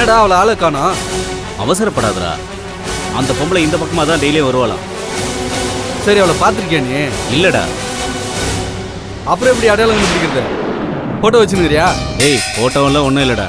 எங்கடா அவளை ஆளை காணோம்? அவசரப்படாதடா. அந்த பொம்பளை இந்த பக்கமாக தான் டெய்லியும் வருவாளாம். சரி, அவளை பார்த்துருக்கியா நீ? இல்லடா. அப்புறம் எப்படி அடையாளம் கண்டுபிடிக்கிறது? போட்டோ வச்சுருக்கிறியா? ஏய், போட்டோவெல்லாம் ஒன்றும் இல்லைடா.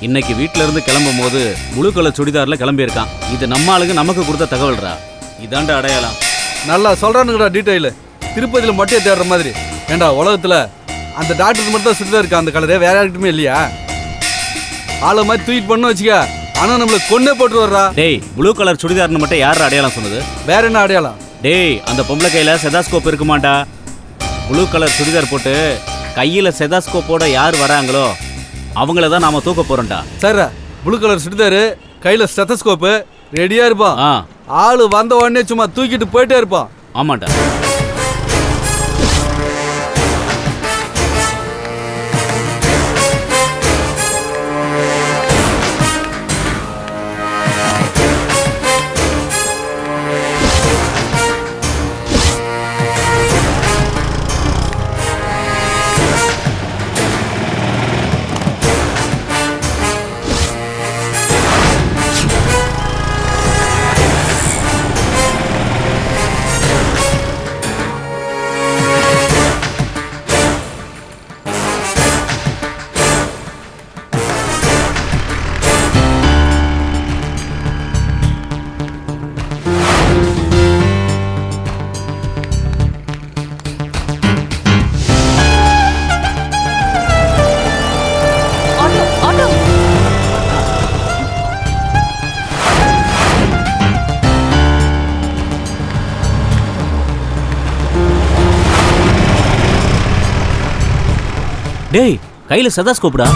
இன்னைக்கு வீட்டில இருந்து கிளம்பும் போது முழு கலர் சுடிதாரில் கிளம்பியிருக்கான். இது நம்ம ஆளுங்க நமக்கு கொடுத்த தகவல்டா. இதாண்டா அடையாளம். நல்லா சொல்கிறானுங்கடா டீட்டெயிலு. திருப்பதியில் மொட்டையை தேடுற மாதிரி. ஏண்டா உலகத்தில் அந்த டாக்டருக்கு மட்டும் தான் சுடிதார் இருக்கா அந்த கலரே, வேற யாருக்குமே இல்லையா? ஆளை மாதிரி தூக்கிட்டு பண்ண வச்சுக்க, ஆனால் நம்மளை கொண்டே போட்டு வர்றா. டேய், ப்ளூ கலர் சுடிதார்னு மட்டும் யார் அடையாளம் சொன்னது? வேற என்ன அடையாளம்? டேய், அந்த பொம்பளை கையில் செதாஸ்கோப் இருக்குமாண்டா. ப்ளூ கலர் சுடிதார் போட்டு கையில் செதாஸ்கோப்போட யார் வராங்களோ அவங்கள தான் நாம தூக்க போறோம்டா. சார், ப்ளூ கலர் சுடிதாரு, கையில் ஸ்டெத்தஸ்கோப்பு, ரெடியா இருப்பான். ஆளு வந்த உடனே சும்மா தூக்கிட்டு போயிட்டே இருப்பான். ஆமாண்டா. டேய், கையில செதாஸ்கோப்டா.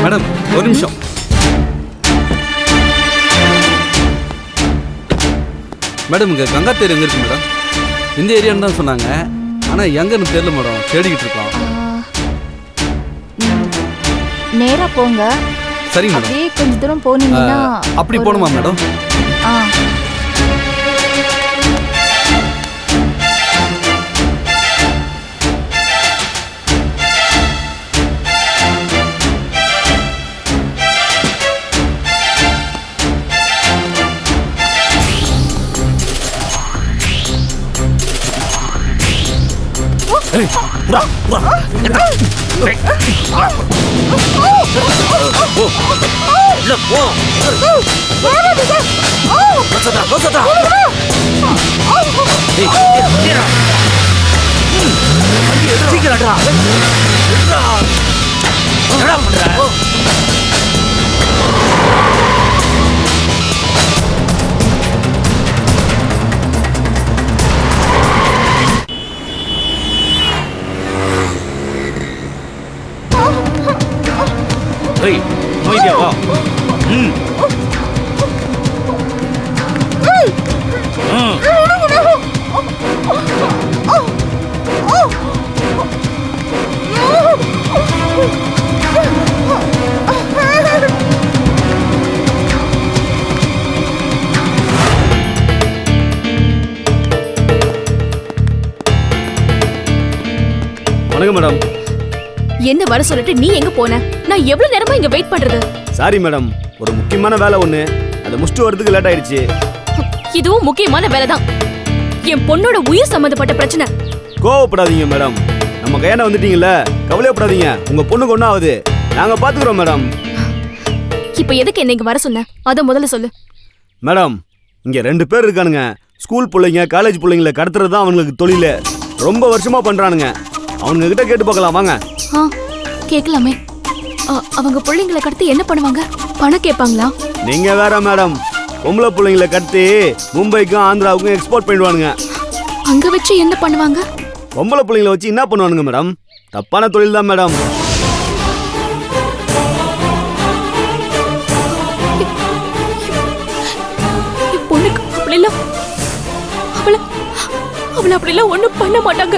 மேடம், ஒரு நிமிஷம். மேடம், இங்கே கங்கா தேர் எங்கே இருக்கு மேடம்? இந்த ஏரியான்னு தான் சொன்னாங்க, ஆனால் எங்கன்னு தெரியல மேடம். தேடிக்கிட்டு இருக்கோம். நேரா போங்க. சரிங்க மேடம். அப்படியே கொஞ்ச தூரம் போனீங்கன்னா அப்படி போகணுமா மேடம்? வா. வணக்கம் மேடம். என்ன வர சொல்லிட்டு நீ எங்க போன? நான் எவ்வளவு நேரமா இங்க வெயிட் பண்றது? சாரி மேடம், ஒரு முக்கியமான வேலை ஒண்ணு, அதை முடிச்சுட்டு வரதுக்கு லேட் ஆயிடுச்சு. இதுவும் முக்கியமான வேலை தான். என் பொண்ணோட உயிர் சம்பந்தப்பட்ட பிரச்சனை. கோவப்படாதீங்க மேடம், நம்ம கையாண்ட வந்துட்டீங்கல்ல, கவலையப்படாதீங்க. உங்க பொண்ணுக்கு ஒன்றும் ஆகுது. நாங்க பாத்துக்கிறோம் மேடம். இப்ப எதுக்கு என்ன இங்க வர சொன்ன? அத முதல்ல சொல்லு. மேடம், இங்க 2 பேர் இருக்கானுங்க. ஸ்கூல் பிள்ளைங்க, காலேஜ் பிள்ளைங்கள கடத்துறது தான் அவங்களுக்கு தொழில். ரொம்ப வருஷமா பண்றானுங்க. அவனுங்க கிட்ட கேட்டு பார்க்கலாம் வாங்க. கேட்கலாமே. அவங்க பிள்ளைங்களை கடத்தி என்ன பண்ணுவாங்க? பணம் கேட்பாங்களா? நீங்க வேற மேடம், பொம்பளை பிள்ளைங்களை கடத்தி மும்பைக்கும் ஆந்திராவுக்கும் எக்ஸ்போர்ட் பண்ணிடுவானுங்க. அங்க வச்சு என்ன பண்ணுவாங்க? பொம்பளை பிள்ளைங்களை வச்சு என்ன பண்ணுவானுங்க மேடம்? தப்பான தொழில் தான் மேடம். பொண்ணுக்கு அப்படிலாம் அவளை அப்படிலாம் ஒண்ணும் பண்ண மாட்டாங்க.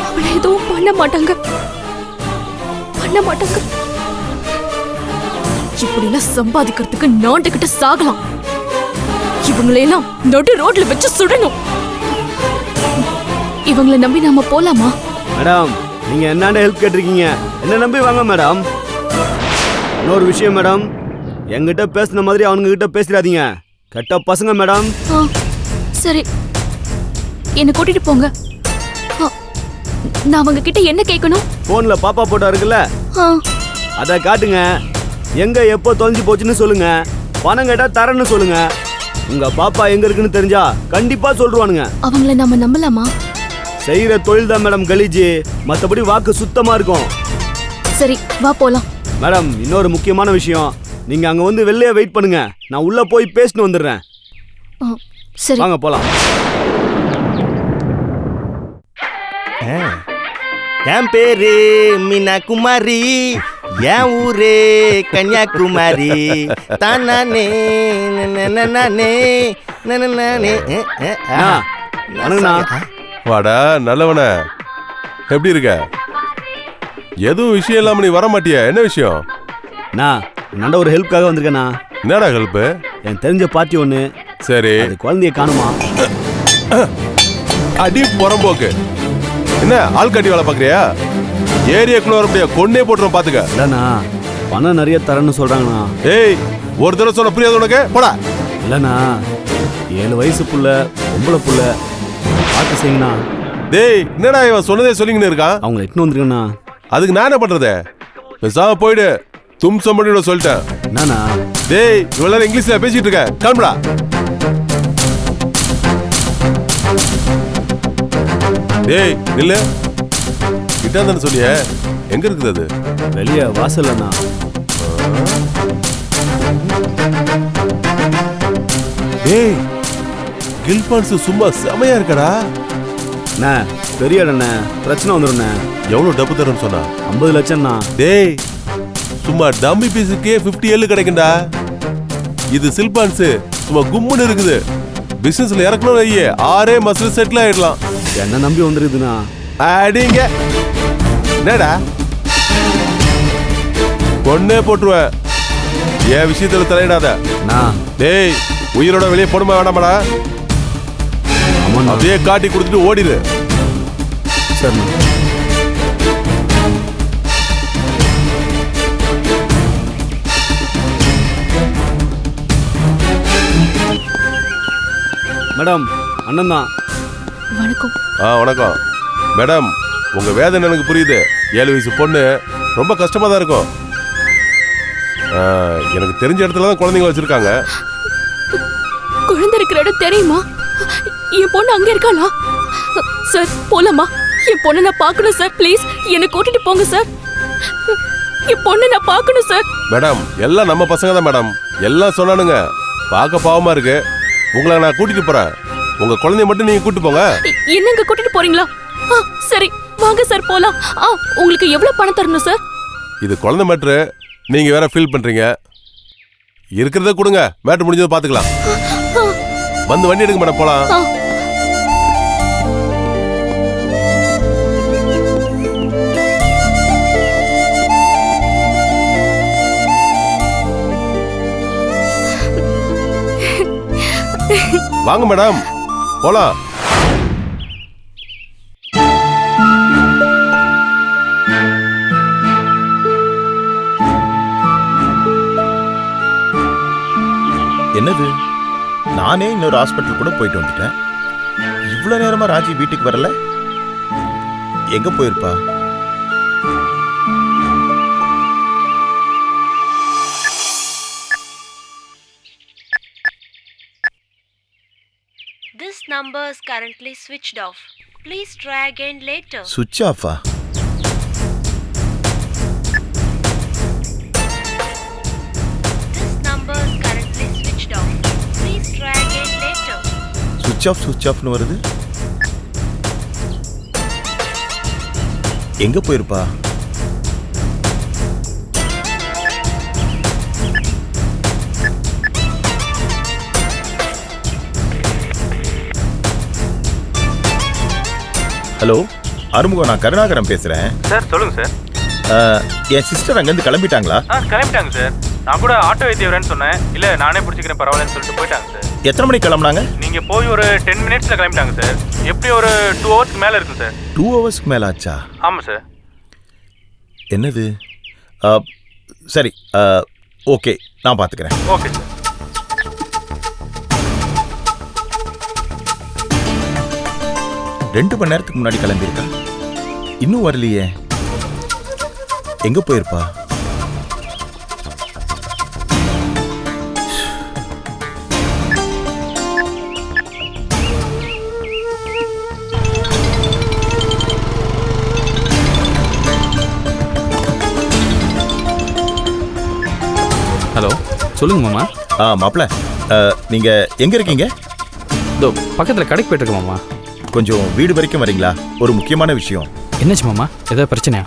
அவளை எதுவும் பண்ண மாட்டாங்க. இப்படிலாம் சம்பாதிக்கிறதுக்கு நாண்டுகிட்ட சாகலாம். இவங்களையெல்லாம் நடு ரோட்ல வச்சு சுடணும். இவங்களை நம்பி நாம போலாமா? மேடம், நீங்க என்னண்ட ஹெல்ப் கேட்டிருக்கீங்க, என்ன நம்பி வாங்க மேடம். இன்னொரு விஷயம் மேடம், என்கிட்ட பேசின மாதிரி அவனுங்க கிட்ட பேசிடாதீங்க. கெட்ட பசங்க மேடம். சரி, என்ன கூட்டிட்டு போங்க. நான் அவங்க கிட்ட என்ன கேட்கணும்? போன்ல பாப்பா போட்டோ இருக்குல்ல, அத காட்டுங்க. எங்க எப்போ தொலைஞ்சு போச்சுன்னு சொல்லுங்க. பணம் கேட்டா தரேன்னு சொல்லுங்க. உங்க பாப்பா எங்க இருக்குன்னு தெரிஞ்சா கண்டிப்பா சொல்லுவானுங்க. அவங்கள நாம நம்பலாமா? செய்யற தொழில் தான் மேடம் கலீஜி, மத்தபடி வாக்கு சுத்தமா இருக்கும். சரி, வா போலாம். மேடம், இன்னொரு முக்கியமான விஷயம், நீங்க அங்க வந்து வெளியே வெயிட் பண்ணுங்க. நான் உள்ள போய் பேசிட்டு வந்துடுறேன். சரி, வாங்க போலாம். என் பேரு மீனா குமாரி, என் ஊரே கன்னியாகுமரி. தானே வாடா நல்லவன, எப்படி இருக்க? எதுவும் விஷயம் இல்லாம நீ வர மாட்டியா? என்ன விஷயம்? நான் ஒரு ஹெல்ப்காக வந்திருக்கேண்ணா. என்னடா ஹெல்ப்? எனக்கு தெரிஞ்ச பார்ட்டி ஒண்ணு. சரி, குழந்தைய காணுமா? அடி புறம்போக்கு. என்ன ஆள் கட்டி வேலை பாக்குறியா? ஏரியாக்குள்ள வர முடியாது, கொன்னே போட்டுரும் பாத்துக்க. இல்லண்ணா, பணம் நிறைய தரேன்னு சொல்றாங்கண்ணா. ஏய், ஒரு தடவை சொன்ன புரியாது உனக்கு? போடா. இல்லண்ணா, 7 வயசு புள்ள, பொம்பளை புள்ள, பார்த்து செய்யுங்கண்ணா. டேய், என்னடா இவன் சொன்னதே சொல்லிங்கன்னு இருக்கான்? அவங்களை எட்டுன்னு வந்துருக்கண்ணா. அதுக்கு நான் என்ன பண்றது? பேசாம போயிடு. தும் சம்படியோட சொல்லிட்டேன். என்னண்ணா? டேய், இவ்வளவு இங்கிலீஷ்ல பேசிட்டு இருக்க, கிளம்புடா. டேய் நில்லு. கிட்டாந்தானே சொன்னிய, எங்க இருக்குது அது? வெளியே வாசல்லண்ணா. டேய், கில்பான்ஸ் சும்மா செமையா இருக்கடா. அண்ணா, பெரிய அண்ணா, பிரச்சனை வந்துடுண்ணே. எவ்வளவு டப்பு தரேன்னு சொன்னா? 50 லட்சம்ண்ணா. டேய், சும்மா டம்மி பீஸுக்கே 50 ஏழு கிடைக்கும்டா. இது சில்பான்ஸ் சும்மா கும்முன்னு இருக்குது. பிசினஸ்ல இறக்கணும் ஐயே, 6 மாசத்துல செட்டில் ஆயிடலாம். என்ன நம்பி வந்துருக்குதுண்ணா. அடிங்க. என்னடா பொண்ணே போட்டுருவேன். என் விஷயத்துல தலையிடாத. டேய், உயிரோட வெளியே போடுமா வேண்டாமாடா? அப்படியே காட்டி கொடுத்துட்டு ஓடிடு. சரிண்ணா. மேடம், அண்ணன் தான். வணக்கம். வணக்கம் மேடம். உங்க வேதனை எனக்கு புரியுது. 7 வயசு பொண்ணு ரொம்ப கஷ்டமா தான் இருக்கும். எனக்கு தெரிஞ்ச இடத்துல தான் குழந்தைங்க வச்சிருக்காங்க. குழந்தை இருக்கிற இடம் தெரியுமா? என் பொண்ணு அங்க இருக்காளா? சார், போலாமா? என் பொண்ணை நான் பார்க்கணும் சார். ப்ளீஸ் என்னை கூட்டிட்டு போங்க சார். என் பொண்ணை நான் பார்க்கணும் சார். மேடம், எல்லாம் நம்ம பசங்க தான் மேடம். எல்லாம் சொன்னானுங்க. பார்க்க பாவமா இருக்கு. உங்களை நான் கூட்டிட்டு போறேன். உங்க குழந்தைய மட்டும் நீங்க கூட்டிட்டு போங்க. என்னங்க கூட்டிட்டு போறீங்களா? சரி, வாங்க சார் போலாம். உங்களுக்கு எவ்வளவு பணம் தரணும் சார்? இது குழந்தை மேட்ரு, நீங்க வேற ஃபீல் பண்றீங்க. இருக்கிறத கொடுங்க, மேட்ரு முடிஞ்சதை பாத்துக்கலாம். வந்து வண்டி எடுங்க மேடம், போலாம். வாங்க மேடம், போலாம். என்னது, நானே இன்னொரு ஹாஸ்பிட்டல் கூட போயிட்டு வந்துட்டேன். இவ்வளவு நேரமா ராஜி வீட்டுக்கு வரல. எங்க போயிருப்பா? This number is currently switched off. Please try again later. சுவிட்ச் ஆஃபா? This number is currently switched off. Please try again later. சுவிட்ச் ஆஃப்னு வருது. எங்க போயிருப்பா? ஹலோ அருமுகம், நான் கருணாகரன் பேசுறேன் சார். சொல்லுங்க சார். என் சிஸ்டர் அங்கேருந்து கிளம்பிட்டாங்களா? கிளம்பிட்டாங்க சார். நான் கூட ஆட்டோ ஏற்றி வரேன்னு சொன்னேன். இல்லை நானே பிடிச்சிக்கிறேன் பரவாயில்லன்னு சொல்லிட்டு போயிட்டாங்க சார். எத்தனை மணிக்கு கிளம்புனாங்க? நீங்கள் போய் ஒரு 10 மினிட்ஸில் கிளம்பிட்டாங்க சார். எப்படி ஒரு 2 ஹவர்ஸ்க்கு மேலே இருக்கும் சார். 2 ஹவர்ஸ்க்கு மேலே ஆச்சா? ஆமாம் சார். என்னது? சரி, ஓகே, நான் பார்த்துக்கிறேன். Okay sir. 2 மணி நேரத்துக்கு முன்னாடி கிளம்பியிருக்கா, இன்னும் வரலையே. எங்க போயிருப்பா? ஹலோ, சொல்லுங்க மாமா. மாப்பிள்ள, நீங்க எங்க இருக்கீங்க? இதோ பக்கத்தில் கடைக்கு போயிட்டு மாமா. கொஞ்சம் வீடு வரைக்கும் வரீங்களா? ஒரு முக்கியமான விஷயம். என்னாச்சு மாமா? ஏதாவது பிரச்சனையா?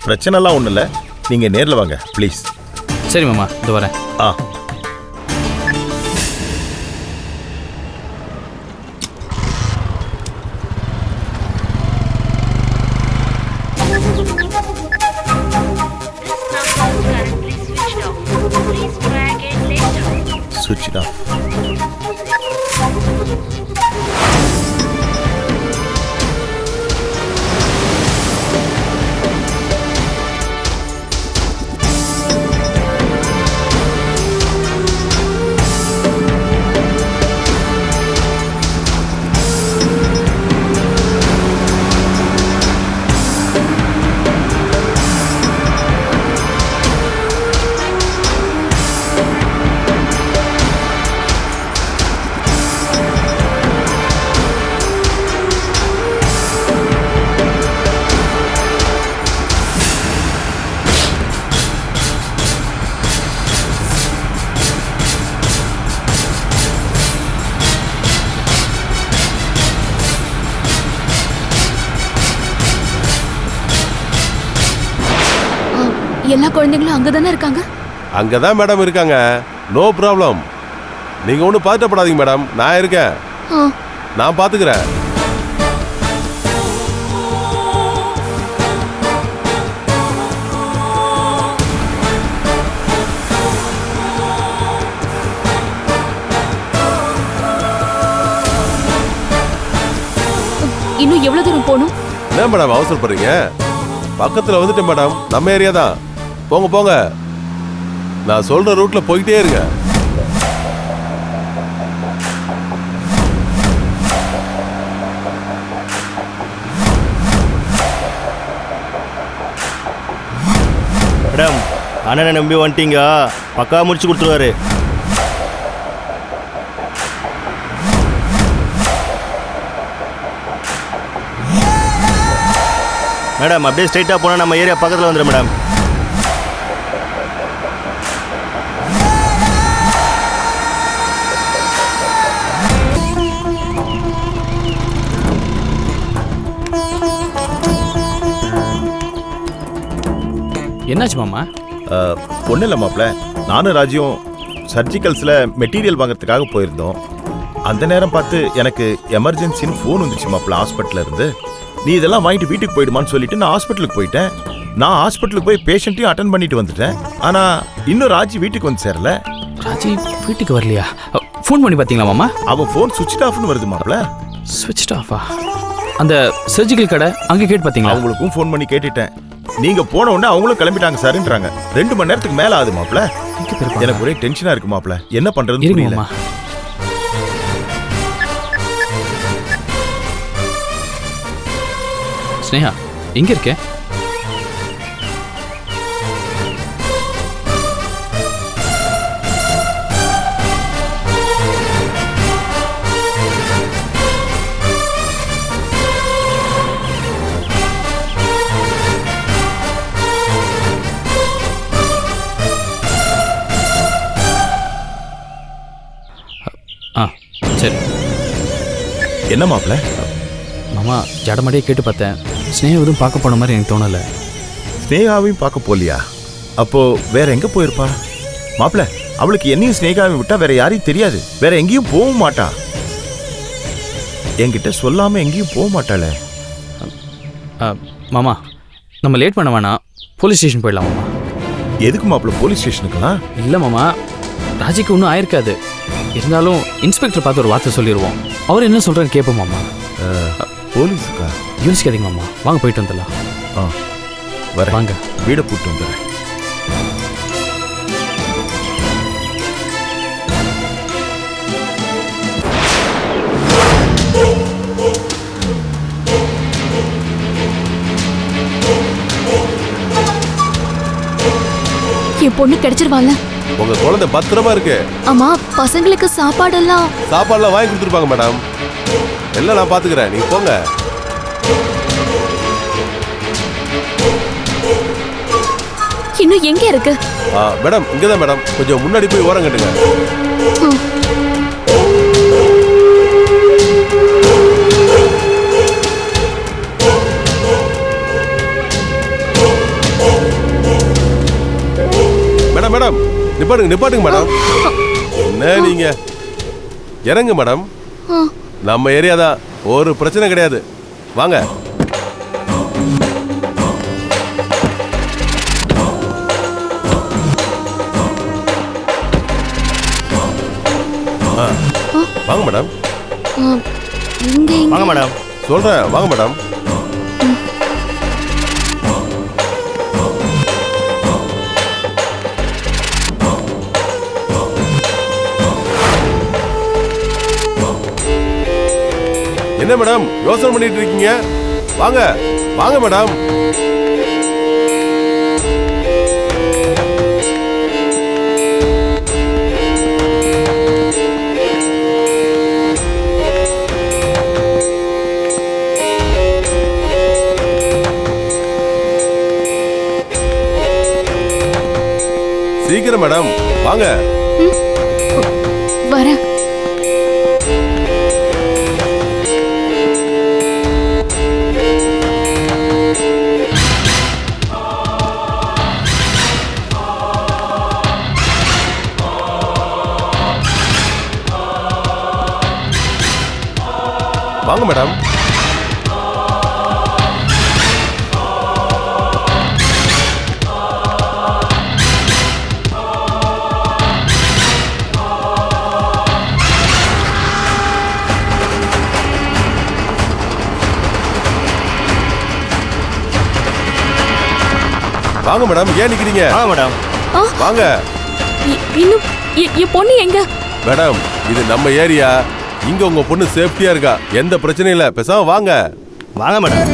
பிரச்சனைலாம் ஒன்றும் இல்லை, நீங்கள் நேரில் வாங்க ப்ளீஸ். சரி மாமா, இது வரேன். சுவிட்ச் ஆஃப். எல்லா குழந்தைங்களும் அங்கதானே இருக்காங்க? அங்கதான் மேடம் இருக்காங்க. No problem. நீங்க ஒன்றும் பதட்டப்படாதீங்க மேடம், நான் இருக்கேன். நான் பாத்துக்கிறேன். இன்னும் எவ்வளவு தூரம் போகணும்? என்ன மேடம் அவசரப்படுறீங்க? பக்கத்துல வந்துட்டேன் மேடம், நம்ம ஏரியா தான். போங்க போங்க, நான் சொல்ற ரூட்ல போயிட்டே இருங்க. மேடம், அண்ணனை நம்பி வந்துட்டீங்க, பக்கா முடிச்சு கொடுத்துருவாரு. மேடம், அப்படியே ஸ்ட்ரைட்டாக போனால் நம்ம ஏரியா பக்கத்தில் வந்துடும் மேடம். என்னாச்சு மாமா? ஒன்றும் இல்லை மாப்பிள்ள, நானும் ராஜியும் சர்ஜிக்கல்ஸில் மெட்டீரியல் வாங்குறதுக்காக போயிருந்தோம். அந்த நேரம் பார்த்து எனக்கு எமர்ஜென்சின்னு ஃபோன் வந்துச்சு மாப்பிள்ள ஹாஸ்பிட்டலில் இருந்து. நீ இதெல்லாம் வாங்கிட்டு வீட்டுக்கு போயிடுமான்னு சொல்லிட்டு நான் ஹாஸ்பிட்டலுக்கு போயிட்டேன். நான் ஹாஸ்பிட்டலுக்கு போய் பேஷண்ட்டையும் அட்டன் பண்ணிட்டு வந்துட்டேன். ஆனால் இன்னும் ராஜி வீட்டுக்கு வந்து சேரல. ராஜி வீட்டுக்கு வரலையா? ஃபோன் பண்ணி பார்த்தீங்களா மாமா? அவன் ஃபோன் சுவிட்ச் ஆஃப்னு வருது மாப்பிள்ள. சுவிட்ச் ஆஃபா? அந்த சர்ஜிக்கல் கடை அங்கே கேட்டு பார்த்தீங்களா? அவங்களுக்கும் ஃபோன் பண்ணி கேட்டுட்டேன். நீங்க போன உடனே அவங்களும் கிளம்பிட்டாங்க சார்ன்றாங்க. 2 மணி நேரத்துக்கு மேல ஆகுது மாப்ள. எனக்கு ஒரே டென்ஷனா இருக்கு மாப்ள, என்ன பண்றதுன்னு புரியல. ஸ்னேகா, எங்க இருக்க? சரி என்ன மாப்பிள்ள? மாமா, ஜடமடியே கேட்டு பார்த்தேன். ஸ்னேகா எதுவும் பார்க்க போன மாதிரி எனக்கு தோணலை. ஸ்னேகாவையும் பார்க்க போலியா? அப்போ வேற எங்க போயிருப்பா? மாப்பிள்ள, அவளுக்கு என்னையும் ஸ்னேகாவையும் விட்டா வேற யாரையும் தெரியாது. வேற எங்கேயும் போக மாட்டா. என்கிட்ட சொல்லாம எங்கேயும் போக மாட்டாளே. மாமா, நம்ம லேட் பண்ண வேணாம், போலீஸ் ஸ்டேஷன் போயிடலாம் மாமா. எதுக்கு மாப்பிள்ள போலீஸ் ஸ்டேஷனுக்குலாம்? இல்லை மாமா, ராஜிக்கு ஒன்றும் ஆயிருக்காது. இருந்தாலும் இன்ஸ்பெக்டர் பார்த்து ஒரு வார்த்தை சொல்லிடுவோம். அவர் என்ன சொல்கிறேன்னு கேட்போம் மாமா. போலீஸுக்கா? யோசிக்காதீங்க மாமா, வாங்க போயிட்டு வந்துடலாம். வர வாங்க, வீடை கூப்பிட்டு வந்துடுறேன். என் பொண்ணு கிடைச்சிருவாள்ல? உங்க குழந்தை பத்திரமா இருக்கு. ஆமா, பசங்களுக்கு சாப்பாடெல்லாம் சாப்பாடுலாம் வாங்கி கொடுத்துருப்பாங்க மேடம். எல்லாம் நான் பாத்துக்கிறேன், நீங்க போங்க. இன்னும் எங்க இருக்கு? மேடம் இங்கதான் மேடம், கொஞ்சம் முன்னாடி போய் ஓரம் கட்டுங்க. மேடம் மேடம் நிப்பாட்டுங்க மேடம். என்ன நீங்க இறங்க மேடம். நம்ம ஏரியா தான், ஒரு பிரச்சனை கிடையாது. வாங்க. வாங்க மேடம். வாங்க மேடம். சொல்றேன், வாங்க மேடம். என்ன மேடம் யோசனை பண்ணிட்டு இருக்கீங்க? வாங்க வாங்க மேடம். சீக்கிரம் மேடம் வாங்க. வரேன். வாங்க மேடம். வாங்க மேடம், ஏன் நிக்கிறீங்க? மேடம் வாங்க. இன்னும் என் பொண்ணு எங்க? மேடம் இது நம்ம ஏரியா, இங்க உங்க பொண்ணு சேஃப்டியா இருக்கா, எந்த பிரச்சனையும் இல்ல. பேசாம வாங்க. வாங்க மேடம்.